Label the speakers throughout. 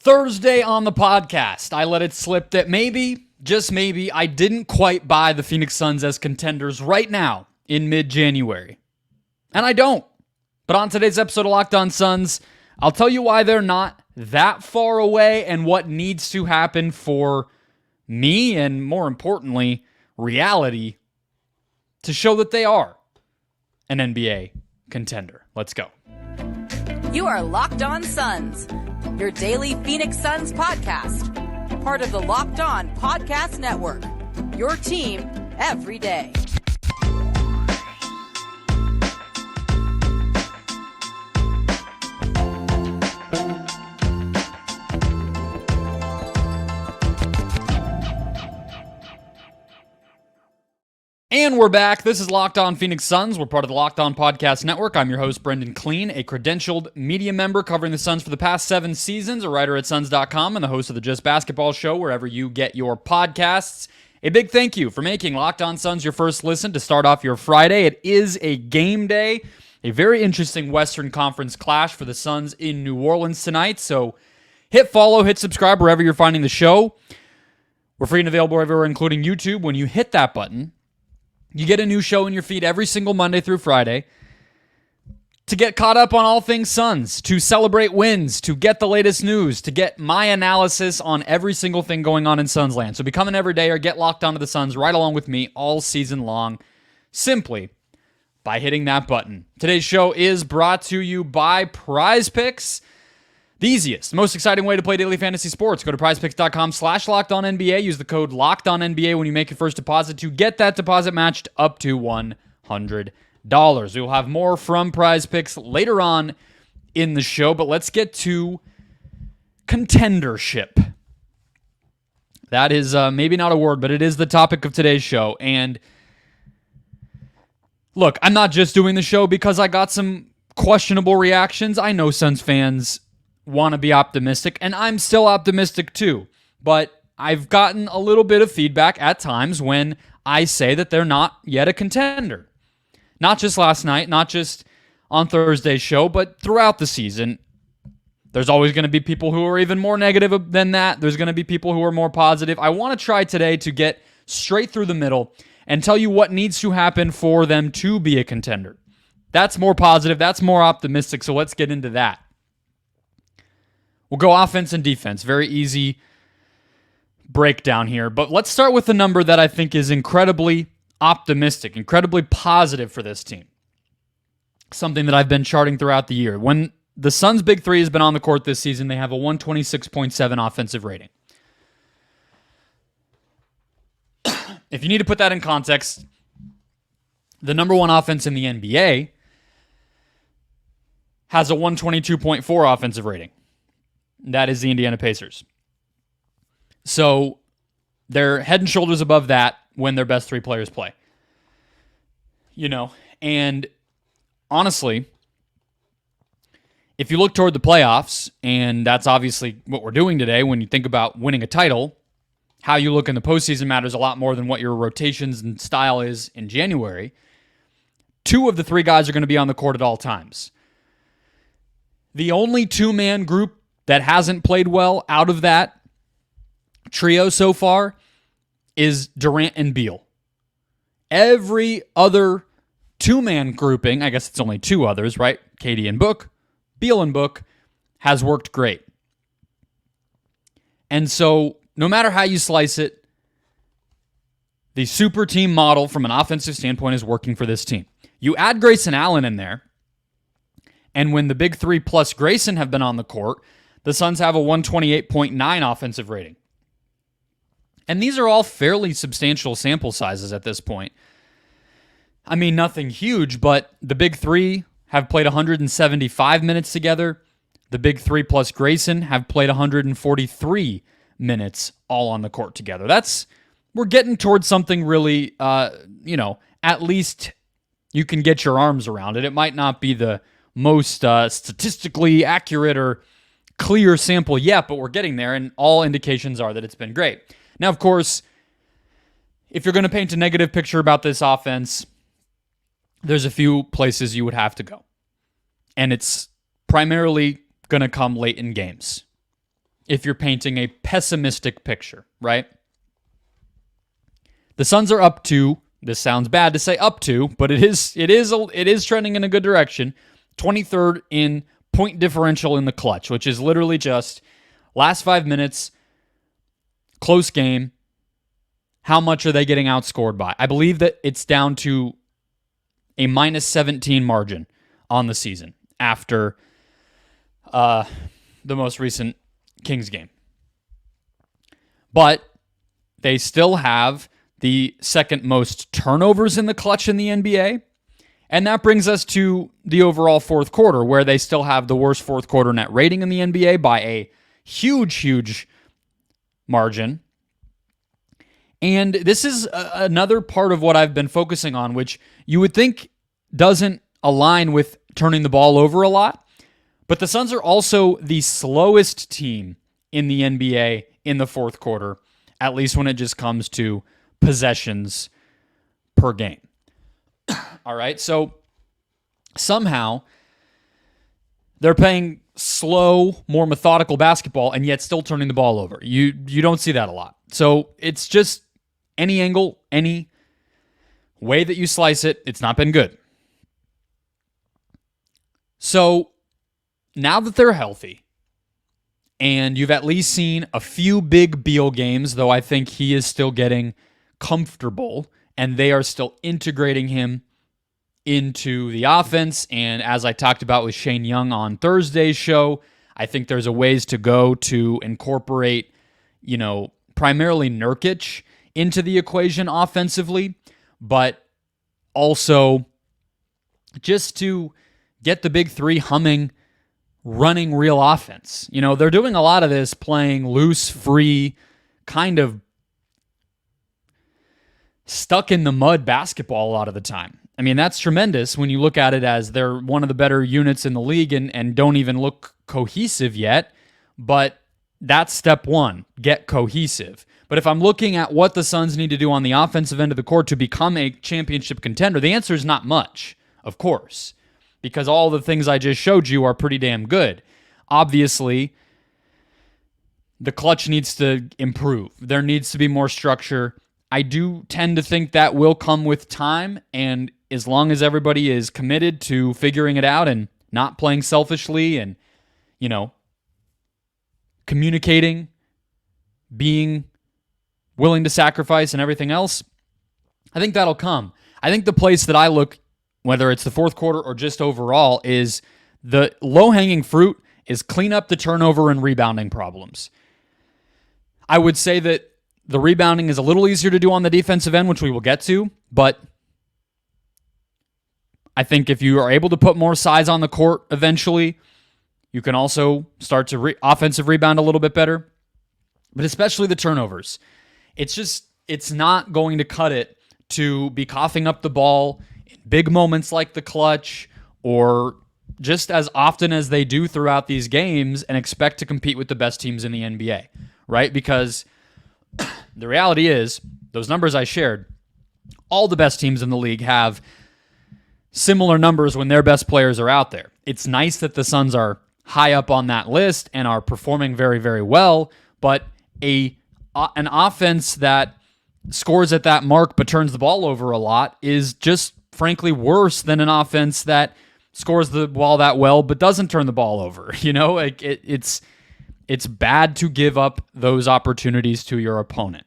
Speaker 1: Thursday on the podcast, I let it slip that maybe, just maybe, I didn't quite buy the Phoenix Suns as contenders right now in mid-January. And I don't. But on today's episode of Locked On Suns, I'll tell you why they're not that far away and what needs to happen for me and, more importantly, reality to show that they are an NBA contender. Let's go.
Speaker 2: You are Locked On Suns, your daily Phoenix Suns podcast. Part of the Locked On Podcast Network, your team every day.
Speaker 1: And we're back. This is Locked On Phoenix Suns. We're part of the Locked On Podcast Network. I'm your host, Brendon Kleen, a credentialed media member covering the Suns for the past 7 seasons, a writer at Suns.com, and the host of the Just Basketball Show wherever you get your podcasts. A big thank you for making Locked On Suns your first listen to start off your Friday. It is a game day, a very interesting Western Conference clash for the Suns in New Orleans tonight. So hit follow, hit subscribe wherever you're finding the show. We're free and available everywhere, including YouTube. When you hit that button, you get a new show in your feed every single Monday through Friday to get caught up on all things Suns, to celebrate wins, to get the latest news, to get my analysis on every single thing going on in Suns land. So become an everydayer, get locked onto the Suns right along with me all season long, simply by hitting that button. Today's show is brought to you by Prize Picks. The easiest, most exciting way to play daily fantasy sports. Go to prizepicks.com/LockedOnNBA. Use the code LOCKEDONNBA when you make your first deposit to get that deposit matched up to $100. We will have more from Prize Picks later on in the show, but let's get to contendership. That is maybe not a word, but it is the topic of today's show. And look, I'm not just doing the show because I got some questionable reactions. I know Suns fans want to be optimistic, and I'm still optimistic too. But I've gotten a little bit of feedback at times when I say that they're not yet a contender. Not just last night, not just on Thursday's show, but throughout the season. There's always going to be people who are even more negative than that. There's going to be people who are more positive. I want to try today to get straight through the middle and tell you what needs to happen for them to be a contender. That's more positive. That's more optimistic. So let's get into that. We'll go offense and defense. Very easy breakdown here. But let's start with the number that I think is incredibly optimistic, incredibly positive for this team. Something that I've been charting throughout the year. When the Suns' big three has been on the court this season, they have a 126.7 offensive rating. If you need to put that in context, the number one offense in the NBA has a 122.4 offensive rating. That is the Indiana Pacers. So they're head and shoulders above that when their best three players play. And honestly, if you look toward the playoffs, and that's obviously what we're doing today when you think about winning a title, how you look in the postseason matters a lot more than what your rotations and style is in January. 2 of the 3 guys are going to be on the court at all times. The only 2-man group that hasn't played well out of that trio so far is Durant and Beal. Every other 2-man grouping, I guess it's only 2 others, right? KD and Book, Beal and Book, has worked great. And so, no matter how you slice it, the super team model from an offensive standpoint is working for this team. You add Grayson Allen in there, and when the big 3 plus Grayson have been on the court, the Suns have a 128.9 offensive rating. And these are all fairly substantial sample sizes at this point. I mean, nothing huge, but the big 3 have played 175 minutes together. The big 3 plus Grayson have played 143 minutes all on the court together. We're getting towards something really, at least you can get your arms around it. It might not be the most statistically accurate or clear sample yet, but we're getting there, and all indications are that it's been great. Now, of course, if you're going to paint a negative picture about this offense, there's a few places you would have to go. And it's primarily going to come late in games. if you're painting a pessimistic picture, right? The Suns are up to, this sounds bad to say up to, but it is trending in a good direction. 23rd in point differential in the clutch, which is literally just last 5 minutes, close game. How much are they getting outscored by? I believe that it's down to a minus 17 margin on the season after the most recent Kings game. But they still have the second most turnovers in the clutch in the NBA. And that brings us to the overall fourth quarter, where they still have the worst fourth quarter net rating in the NBA by a huge margin. And this is another part of what I've been focusing on, which you would think doesn't align with turning the ball over a lot. But the Suns are also the slowest team in the NBA in the fourth quarter, at least when it just comes to possessions per game. All right, so somehow they're playing slow, more methodical basketball and yet still turning the ball over. You don't see that a lot. So it's just any angle, any way that you slice it, it's not been good. So now that they're healthy, and you've at least seen a few big Beal games, though I think he is still getting comfortable, and they are still integrating him into the offense. And as I talked about with Shane Young on Thursday's show, I think there's a ways to go to incorporate, primarily Nurkic into the equation offensively, but also just to get the big three humming, running real offense. They're doing a lot of this playing loose, free, kind of stuck in the mud basketball a lot of the time. I mean, that's tremendous when you look at it as they're one of the better units in the league and don't even look cohesive yet. But that's step one, get cohesive. But if I'm looking at what the Suns need to do on the offensive end of the court to become a championship contender, the answer is not much, of course, because all the things I just showed you are pretty damn good. Obviously, the clutch needs to improve. There needs to be more structure. I do tend to think that will come with time, and as long as everybody is committed to figuring it out and not playing selfishly and, communicating, being willing to sacrifice and everything else, I think that'll come. I think the place that I look, whether it's the fourth quarter or just overall, is the low-hanging fruit is clean up the turnover and rebounding problems. I would say that the rebounding is a little easier to do on the defensive end, which we will get to, but I think if you are able to put more size on the court eventually, you can also start to offensive rebound a little bit better. But especially the turnovers. It's not going to cut it to be coughing up the ball in big moments like the clutch or just as often as they do throughout these games and expect to compete with the best teams in the NBA, right? Because the reality is, those numbers I shared, all the best teams in the league have similar numbers when their best players are out there. It's nice that the Suns are high up on that list and are performing very, very well, but an offense that scores at that mark but turns the ball over a lot is just frankly worse than an offense that scores the ball that well but doesn't turn the ball over. It's bad to give up those opportunities to your opponent.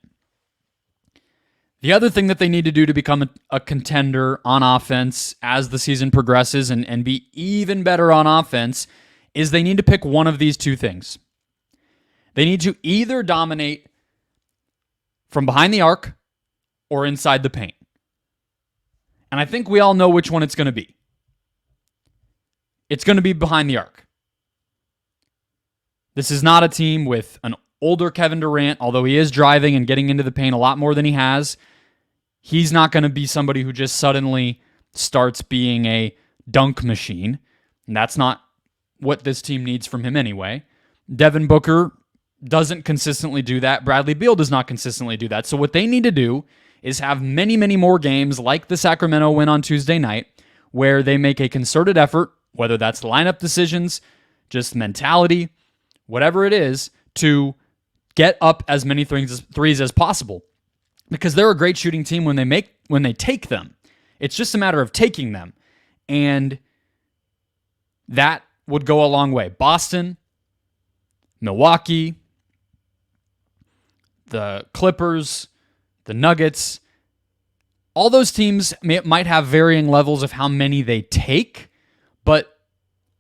Speaker 1: The other thing that they need to do to become a contender on offense as the season progresses and be even better on offense is they need to pick one of these two things. They need to either dominate from behind the arc or inside the paint. And I think we all know which one it's going to be. It's going to be behind the arc. This is not a team with an older Kevin Durant, although he is driving and getting into the paint a lot more than he has. He's not going to be somebody who just suddenly starts being a dunk machine. And that's not what this team needs from him anyway. Devin Booker doesn't consistently do that. Bradley Beal does not consistently do that. So what they need to do is have many, many more games like the Sacramento win on Tuesday night where they make a concerted effort, whether that's lineup decisions, just mentality, whatever it is, to get up as many threes as possible, because they're a great shooting team when they take them. It's just a matter of taking them, and that would go a long way. Boston, Milwaukee, the Clippers, the Nuggets, all those teams might have varying levels of how many they take, but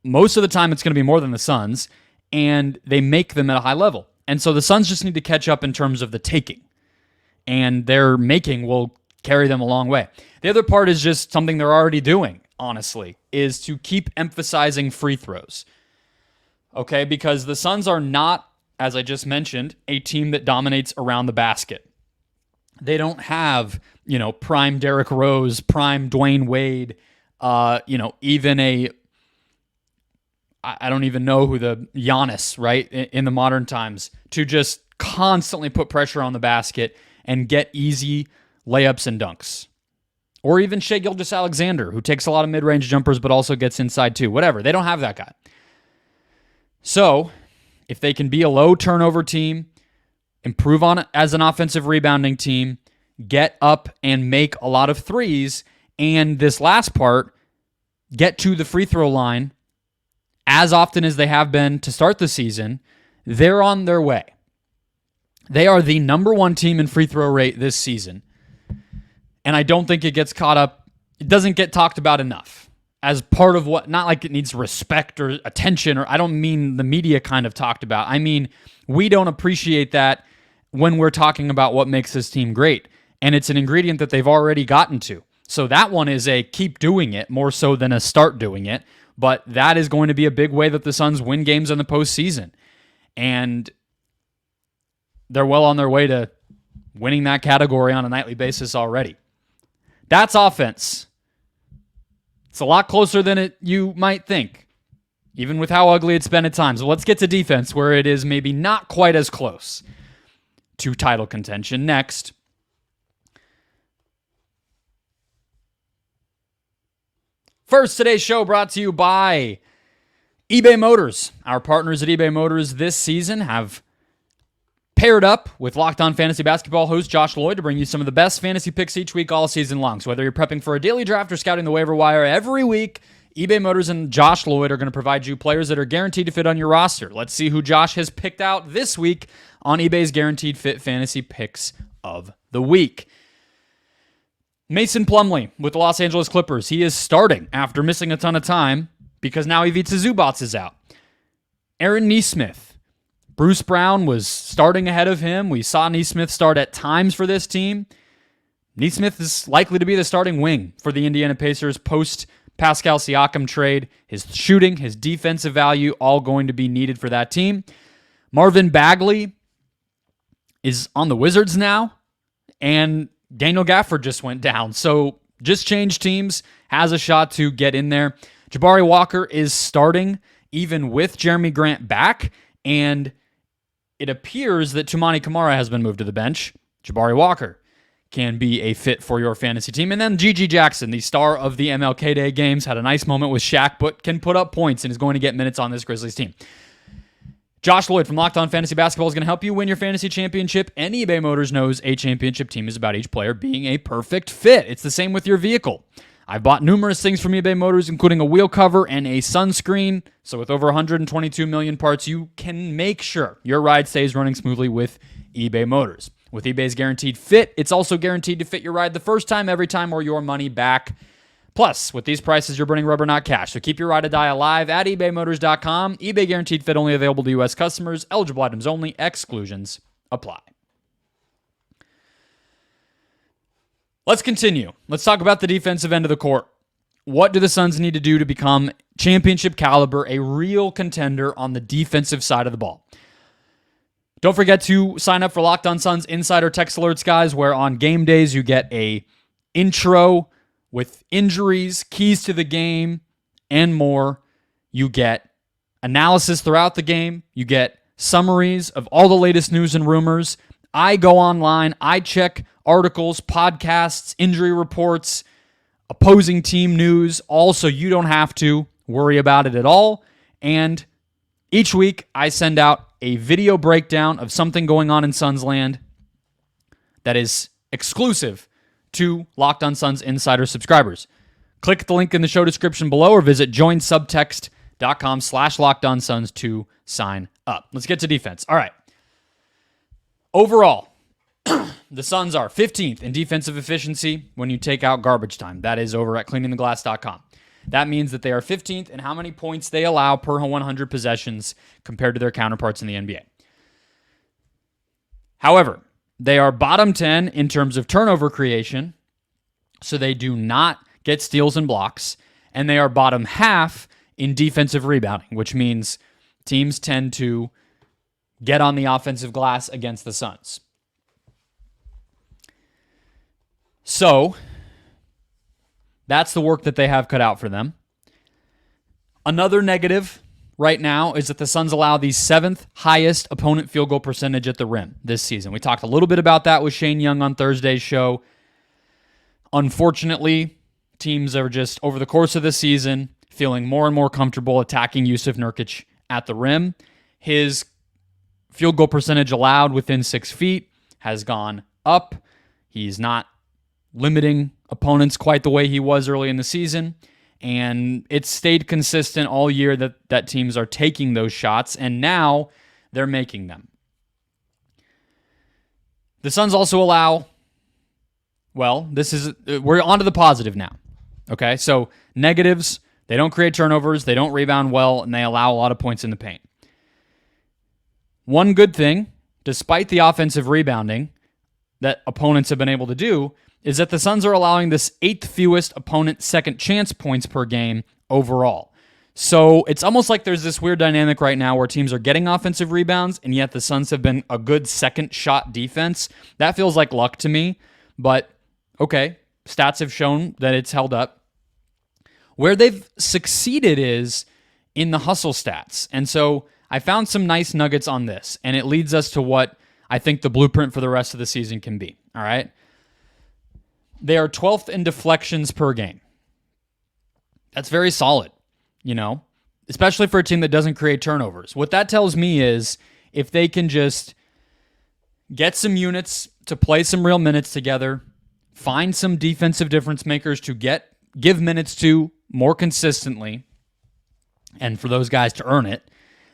Speaker 1: most of the time it's going to be more than the Suns, and they make them at a high level. And so the Suns just need to catch up in terms of the taking, and their making will carry them a long way. The other part is just something they're already doing, honestly, is to keep emphasizing free throws. Okay, because the Suns are not, as I just mentioned, a team that dominates around the basket. They don't have, prime Derrick Rose, prime Dwayne Wade, even I don't even know who the Giannis, right, in the modern times, to just constantly put pressure on the basket and get easy layups and dunks. Or even Shai Gilgeous-Alexander, who takes a lot of mid-range jumpers but also gets inside too. Whatever. They don't have that guy. So, if they can be a low turnover team, improve on it as an offensive rebounding team, get up and make a lot of threes, and this last part, get to the free throw line as often as they have been to start the season, they're on their way. They are the number one team in free throw rate this season. And I don't think it gets caught up. It doesn't get talked about enough as part of what, not like it needs respect or attention, or I don't mean the media kind of talked about. I mean, we don't appreciate that when we're talking about what makes this team great. And it's an ingredient that they've already gotten to. So that one is a keep doing it more so than a start doing it. But that is going to be a big way that the Suns win games in the postseason. And they're well on their way to winning that category on a nightly basis already. That's offense. It's a lot closer than you might think, even with how ugly it's been at times. So let's get to defense, where it is maybe not quite as close to title contention next. First, today's show brought to you by eBay Motors. Our partners at eBay Motors this season have paired up with Locked On Fantasy Basketball host Josh Lloyd to bring you some of the best fantasy picks each week all season long. So whether you're prepping for a daily draft or scouting the waiver wire every week, eBay Motors and Josh Lloyd are going to provide you players that are guaranteed to fit on your roster. Let's see who Josh has picked out this week on eBay's Guaranteed Fit Fantasy Picks of the Week. Mason Plumlee with the Los Angeles Clippers. He is starting after missing a ton of time because now Ivica Zubac is out. Aaron Nesmith. Bruce Brown was starting ahead of him. We saw Nesmith start at times for this team. Nesmith is likely to be the starting wing for the Indiana Pacers post Pascal Siakam trade. His shooting, his defensive value, all going to be needed for that team. Marvin Bagley is on the Wizards now, and Daniel Gafford just went down. So just change teams, has a shot to get in there. Jabari Walker is starting even with Jeremy Grant back, and it appears that Toumani Camara has been moved to the bench. Jabari Walker can be a fit for your fantasy team. And then Gigi Jackson, the star of the MLK Day games, had a nice moment with Shaq, but can put up points and is going to get minutes on this Grizzlies team. Josh Lloyd from Locked On Fantasy Basketball is going to help you win your fantasy championship, and eBay Motors knows a championship team is about each player being a perfect fit. It's the same with your vehicle. I've bought numerous things from eBay Motors, including a wheel cover and a sunscreen. So with over 122 million parts, you can make sure your ride stays running smoothly with eBay Motors. With eBay's Guaranteed Fit, it's also guaranteed to fit your ride the first time, every time, or your money back. Plus, with these prices, you're burning rubber, not cash. So keep your ride or die alive at ebaymotors.com. eBay Guaranteed Fit only available to U.S. customers. Eligible items only. Exclusions apply. Let's continue. Let's talk about the defensive end of the court. What do the Suns need to do to become championship caliber, a real contender on the defensive side of the ball? Don't forget to sign up for Locked On Suns Insider Text Alerts, guys, where on game days you get a intro with injuries, keys to the game, and more. You get analysis throughout the game. You get summaries of all the latest news and rumors. I go online. I check articles, podcasts, injury reports, opposing team news, all so you don't have to worry about it at all. And each week, I send out a video breakdown of something going on in Suns land that is exclusive to Locked On Suns Insider subscribers. Click the link in the show description below or visit joinsubtext.com/LockedOnSuns to sign up. Let's get to defense. All right. Overall, the Suns are 15th in defensive efficiency when you take out garbage time. That is over at cleaningtheglass.com. That means that they are 15th in how many points they allow per 100 possessions compared to their counterparts in the NBA. However, they are bottom 10 in terms of turnover creation, so they do not get steals and blocks, and they are bottom half in defensive rebounding, which means teams tend to get on the offensive glass against the Suns. So, that's the work that they have cut out for them. Another negative right now is that the Suns allow the 7th highest opponent field goal percentage at the rim this season. We talked a little bit about that with Shane Young on Thursday's show. Unfortunately, teams are just, over the course of the season, feeling more and more comfortable attacking Jusuf Nurkic at the rim. His field goal percentage allowed within 6 feet has gone up. He's not limiting opponents quite the way he was early in the season, and it's stayed consistent all year that teams are taking those shots, and now they're making them. The Suns also allow, we're on to the positive now. Okay, so negatives, they don't create turnovers, they don't rebound well, and they allow a lot of points in the paint. One good thing, despite the offensive rebounding that opponents have been able to do, is that the Suns are allowing this 8th fewest opponent second chance points per game overall. So it's almost like there's this weird dynamic right now where teams are getting offensive rebounds, and yet the Suns have been a good second shot defense. That feels like luck to me, but okay, stats have shown that it's held up. Where they've succeeded is in the hustle stats. And so I found some nice nuggets on this, and it leads us to what I think the blueprint for the rest of the season can be. All right? They are 12th in deflections per game. That's very solid, especially for a team that doesn't create turnovers. What that tells me is if they can just get some units to play some real minutes together, find some defensive difference makers to give minutes to more consistently, and for those guys to earn it,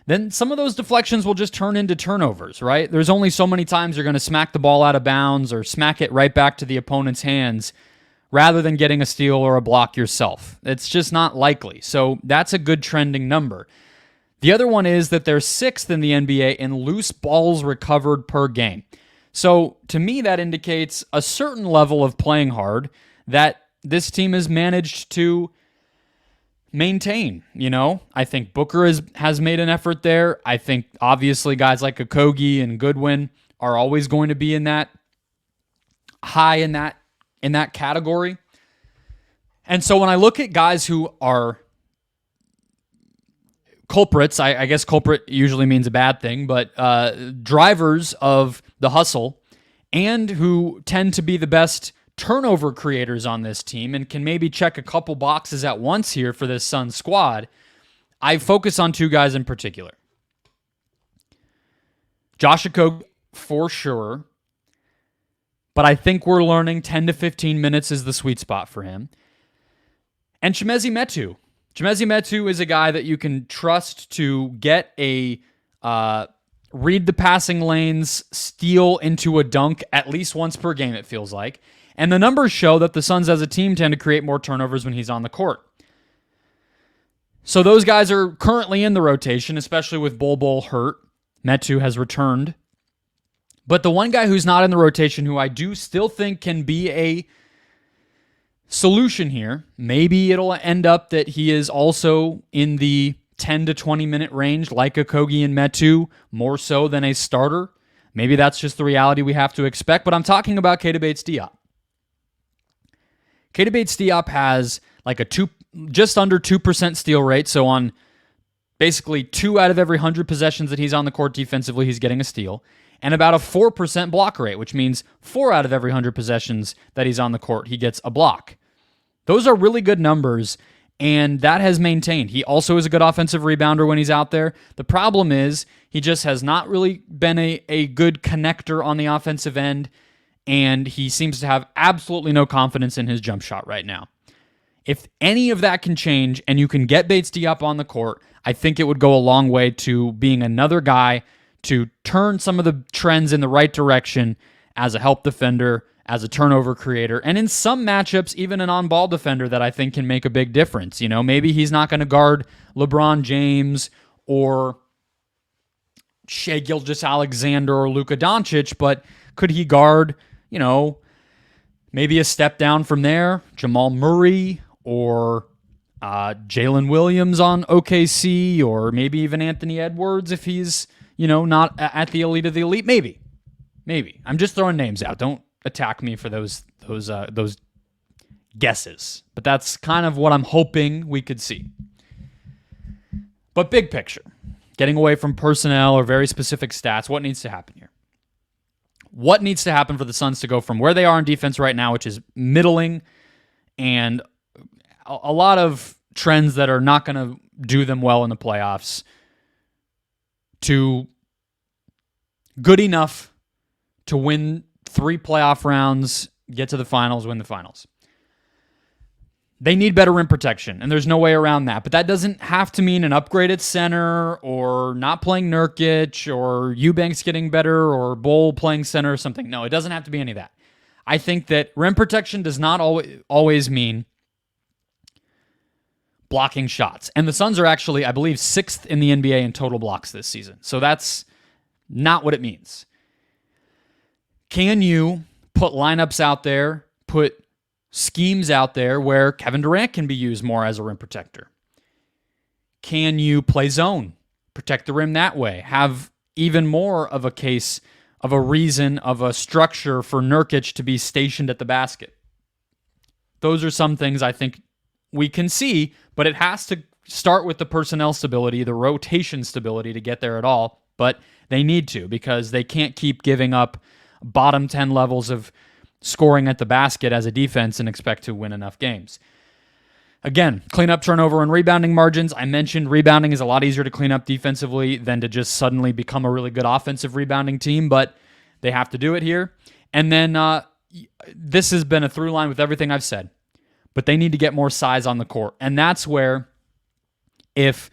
Speaker 1: then some of those deflections will just turn into turnovers, right? There's only so many times you're going to smack the ball out of bounds or smack it right back to the opponent's hands rather than getting a steal or a block yourself. It's just not likely. So that's a good trending number. The other one is that they're 6th in the NBA in loose balls recovered per game. So to me, that indicates a certain level of playing hard that this team has managed to maintain. I think Booker has made an effort there. I think obviously guys like Okogie and Goodwin are always going to be in that high in that category. And so when I look at guys who are culprits, I guess culprit usually means a bad thing, but drivers of the hustle and who tend to be the best turnover creators on this team and can maybe check a couple boxes at once here for this Suns squad, I focus on 2 guys in particular. Josh Okogie, for sure, but I think we're learning 10 to 15 minutes is the sweet spot for him. And Chimezie Metu. Chimezie Metu is a guy that you can trust to get a read the passing lanes, steal into a dunk at least once per game, it feels like. And the numbers show that the Suns as a team tend to create more turnovers when he's on the court. So those guys are currently in the rotation, especially with Bol hurt. Metu has returned. But the one guy who's not in the rotation, who I do still think can be a solution here, maybe it'll end up that he is also in the 10 to 20 minute range, like Okogie and Metu, more so than a starter. Maybe that's just the reality we have to expect, but I'm talking about Keita Bates-Diop. Keita Bates-Diop has like just under 2% steal rate, so on basically 2 out of every 100 possessions that he's on the court defensively, he's getting a steal, and about a 4% block rate, which means 4 out of every 100 possessions that he's on the court, he gets a block. Those are really good numbers, And that has maintained. He also is a good offensive rebounder when he's out there. The problem is he just has not really been a good connector on the offensive end, and he seems to have absolutely no confidence in his jump shot right now. If any of that can change and you can get Bates-Diop on the court, I think it would go a long way to being another guy to turn some of the trends in the right direction as a help defender, as a turnover creator, and in some matchups, even an on-ball defender that I think can make a big difference. You know, maybe he's not going to guard LeBron James or Shai Gilgeous-Alexander or Luka Doncic, but could he guard, you know, maybe a step down from there, Jamal Murray or Jalen Williams on OKC, or maybe even Anthony Edwards if he's, you know, not at the elite of the elite? Maybe. I'm just throwing names out. Don't attack me for those guesses. But that's kind of what I'm hoping we could see. But big picture, getting away from personnel or very specific stats, what needs to happen here? What needs to happen for the Suns to go from where they are in defense right now, which is middling, and a lot of trends that are not going to do them well in the playoffs, to good enough to win 3 playoff rounds, get to the finals, win the finals. They need better rim protection, and there's no way around that. But that doesn't have to mean an upgraded center or not playing Nurkic or Eubanks getting better or Bol playing center or something. No, it doesn't have to be any of that. I think that rim protection does not always mean blocking shots. And the Suns are actually, I believe, 6th in the NBA in total blocks this season. So that's not what it means. Can you put lineups out there, put schemes out there where Kevin Durant can be used more as a rim protector? Can you play zone, protect the rim that way, have even more of a case of a reason, of a structure for Nurkic to be stationed at the basket? Those are some things I think we can see, but it has to start with the personnel stability, the rotation stability to get there at all. But they need to, because they can't keep giving up bottom 10 levels of scoring at the basket as a defense and expect to win enough games. Again, clean up turnover and rebounding margins. I mentioned rebounding is a lot easier to clean up defensively than to just suddenly become a really good offensive rebounding team, but they have to do it here. And then this has been a through line with everything I've said, but they need to get more size on the court. And that's where, if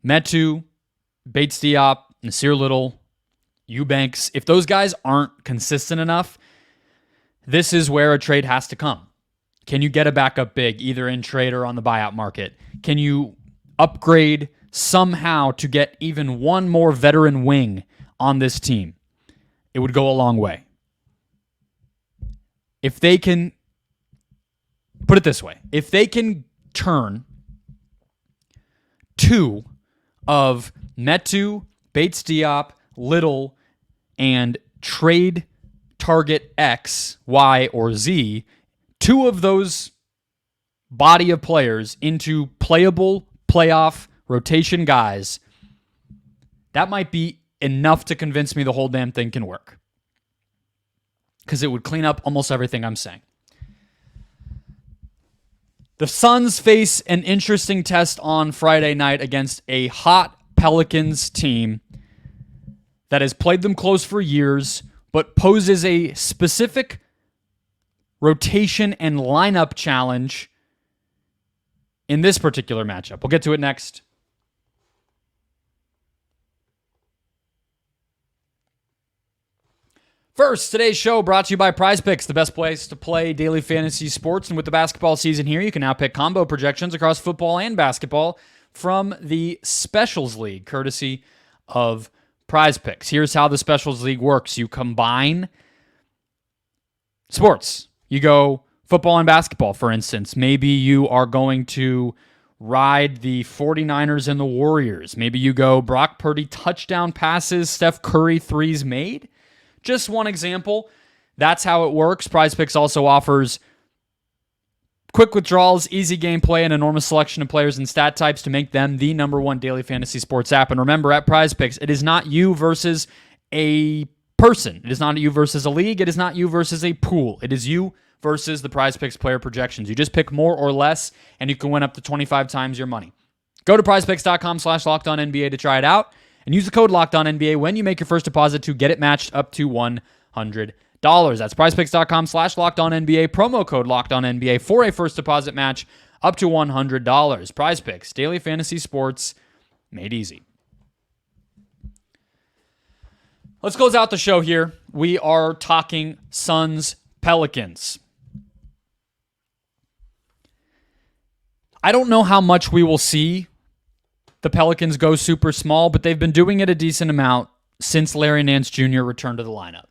Speaker 1: Metu, Bates-Diop, Nasir Little, Eubanks, if those guys aren't consistent enough, this is where a trade has to come. Can you get a backup big, either in trade or on the buyout market? Can you upgrade somehow to get even one more veteran wing on this team? It would go a long way. If they can, put it this way, if they can turn 2 of Metu, Bates-Diop, Little, and trade target X, Y, or Z, 2 of those body of players into playable playoff rotation guys, that might be enough to convince me the whole damn thing can work. Because it would clean up almost everything I'm saying. The Suns face an interesting test on Friday night against a hot Pelicans team that has played them close for years, but poses a specific rotation and lineup challenge in this particular matchup. We'll get to it next. First, today's show brought to you by PrizePicks, the best place to play daily fantasy sports. And with the basketball season here, you can now pick combo projections across football and basketball from the Specials League, courtesy of PrizePicks. Here's how the Specials League works. You combine sports. You go football and basketball, for instance. Maybe you are going to ride the 49ers and the Warriors. Maybe you go Brock Purdy touchdown passes, Steph Curry threes made. Just one example. That's how it works. PrizePicks also offers quick withdrawals, easy gameplay, and enormous selection of players and stat types to make them the number one daily fantasy sports app. And remember, at PrizePicks, it is not you versus a person. It is not you versus a league. It is not you versus a pool. It is you versus the PrizePicks player projections. You just pick more or less, and you can win up to 25 times your money. Go to prizepicks.com/LockedOnNBA to try it out, and use the code LockedOnNBA when you make your first deposit to get it matched up to $100. That's prizepicks.com/LockedOnNBA, promo code LockedOnNBA for a first deposit match up to $100. PrizePicks, daily fantasy sports made easy. Let's close out the show here. We are talking Suns Pelicans. I don't know how much we will see the Pelicans go super small, but they've been doing it a decent amount since Larry Nance Jr. returned to the lineup.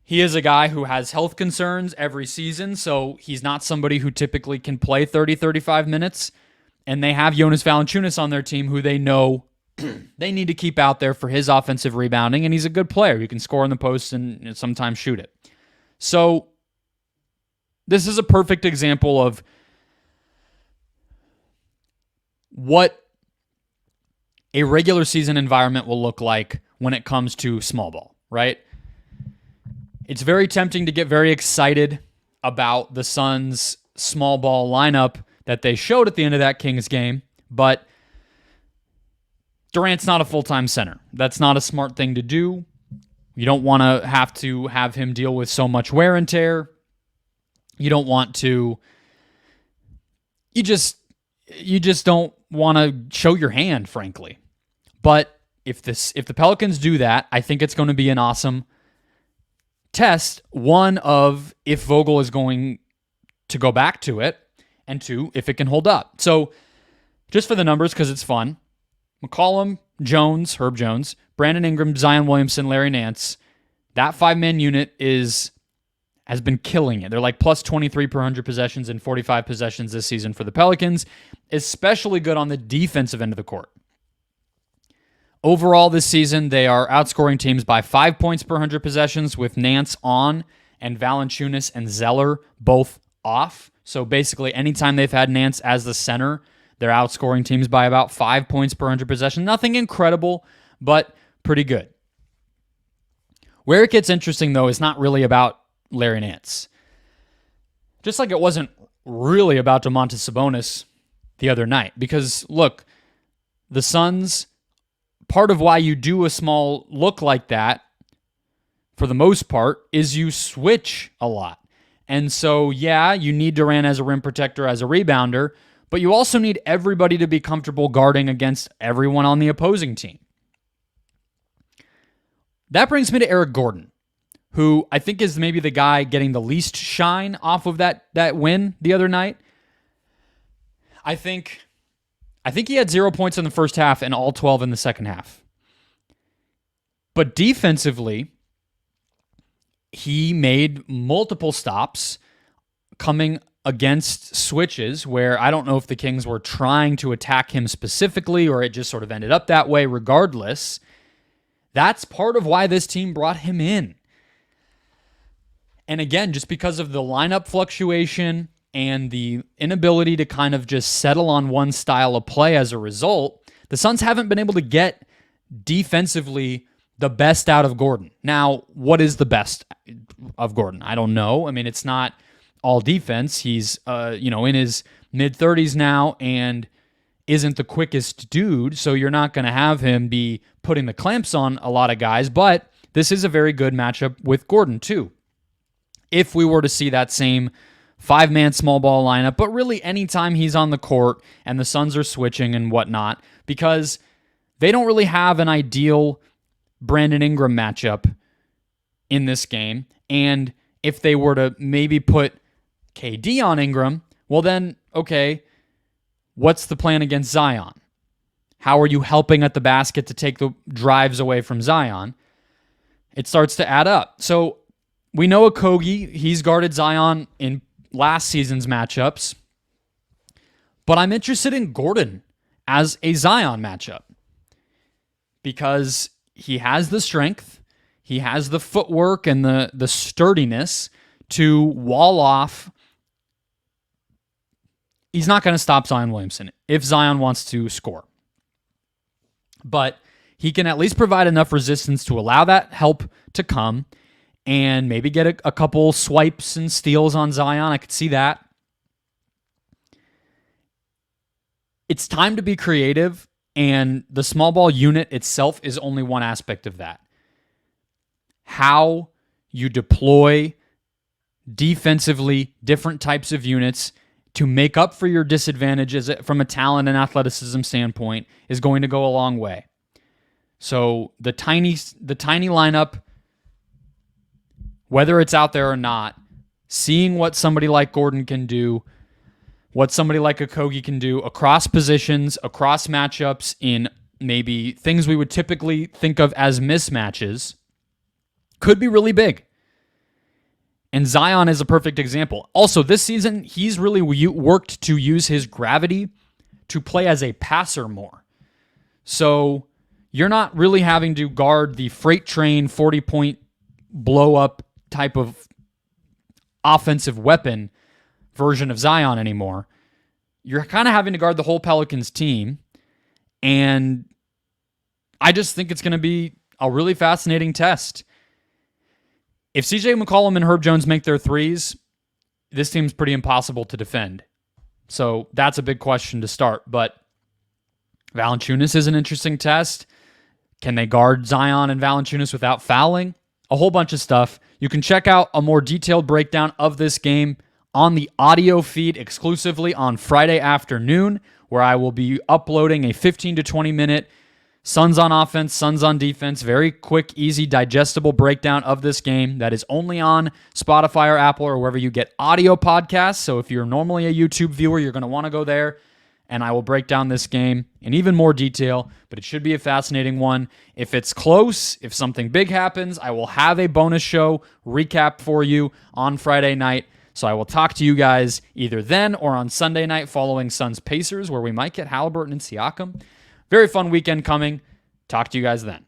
Speaker 1: He is a guy who has health concerns every season, so he's not somebody who typically can play 30, 35 minutes. And they have Jonas Valanciunas on their team who they know they need to keep out there for his offensive rebounding, and he's a good player. He can score in the post and sometimes shoot it. So this is a perfect example of what a regular season environment will look like when it comes to small ball, right? It's very tempting to get very excited about the Suns' small ball lineup that they showed at the end of that Kings game, but Durant's not a full-time center. That's not a smart thing to do. You don't want to have him deal with so much wear and tear. You don't want to... You just don't want to show your hand, frankly. But if the Pelicans do that, I think it's going to be an awesome test. One of if Vogel is going to go back to it, and two, if it can hold up. So just for the numbers, because it's fun, McCollum, Jones, Herb Jones, Brandon Ingram, Zion Williamson, Larry Nance, that five-man unit has been killing it. They're like plus 23 per 100 possessions in 45 possessions this season for the Pelicans, especially good on the defensive end of the court. Overall this season, they are outscoring teams by 5 points per 100 possessions with Nance on and Valanciunas and Zeller both off. So basically, anytime they've had Nance as the center, they're outscoring teams by about 5 points per 100 possession. Nothing incredible, but pretty good. Where it gets interesting, though, is not really about Larry Nance. Just like it wasn't really about Domantas Sabonis the other night. Because, look, the Suns, part of why you do a small look like that, for the most part, is you switch a lot. And so, yeah, you need Durant as a rim protector, as a rebounder, but you also need everybody to be comfortable guarding against everyone on the opposing team. That brings me to Eric Gordon, who I think is maybe the guy getting the least shine off of that win the other night. I think he had 0 points in the first half and all 12 in the second half. But defensively, he made multiple stops coming against switches where I don't know if the Kings were trying to attack him specifically or it just sort of ended up that way. Regardless, that's part of why this team brought him in. And again, just because of the lineup fluctuation and the inability to kind of just settle on one style of play as a result, the Suns haven't been able to get defensively the best out of Gordon. Now, what is the best of Gordon? I don't know. I mean, it's not all defense. He's in his mid-30s now and isn't the quickest dude, so you're not going to have him be putting the clamps on a lot of guys, but this is a very good matchup with Gordon, too. If we were to see that same five-man small ball lineup, but really anytime he's on the court and the Suns are switching and whatnot, because they don't really have an ideal Brandon Ingram matchup in this game, and if they were to maybe put KD on Ingram, well then, okay, what's the plan against Zion? How are you helping at the basket to take the drives away from Zion? It starts to add up. So we know Okogie, he's guarded Zion in last season's matchups, but I'm interested in Gordon as a Zion matchup because he has the strength, he has the footwork and the sturdiness to wall off. He's not going to stop Zion Williamson if Zion wants to score. But he can at least provide enough resistance to allow that help to come and maybe get a couple swipes and steals on Zion. I could see that. It's time to be creative, and the small ball unit itself is only one aspect of that. How you deploy defensively different types of units to make up for your disadvantages from a talent and athleticism standpoint is going to go a long way. So the tiny lineup, whether it's out there or not, seeing what somebody like Gordon can do, what somebody like Okogie can do across positions, across matchups, in maybe things we would typically think of as mismatches, could be really big. And Zion is a perfect example. Also, this season, he's really worked to use his gravity to play as a passer more. So you're not really having to guard the freight train 40-point blow-up type of offensive weapon version of Zion anymore. You're kind of having to guard the whole Pelicans team. And I just think it's going to be a really fascinating test. If CJ McCollum and Herb Jones make their threes, this team's pretty impossible to defend. So that's a big question to start. But Valanciunas is an interesting test. Can they guard Zion and Valanciunas without fouling? A whole bunch of stuff. You can check out a more detailed breakdown of this game on the audio feed exclusively on Friday afternoon, where I will be uploading a 15 to 20 minute Suns on offense, Suns on defense, very quick, easy, digestible breakdown of this game that is only on Spotify or Apple or wherever you get audio podcasts. So if you're normally a YouTube viewer, you're going to want to go there, and I will break down this game in even more detail, but it should be a fascinating one. If it's close, if something big happens, I will have a bonus show recap for you on Friday night. So I will talk to you guys either then or on Sunday night following Suns Pacers, where we might get Halliburton and Siakam. Very fun weekend coming. Talk to you guys then.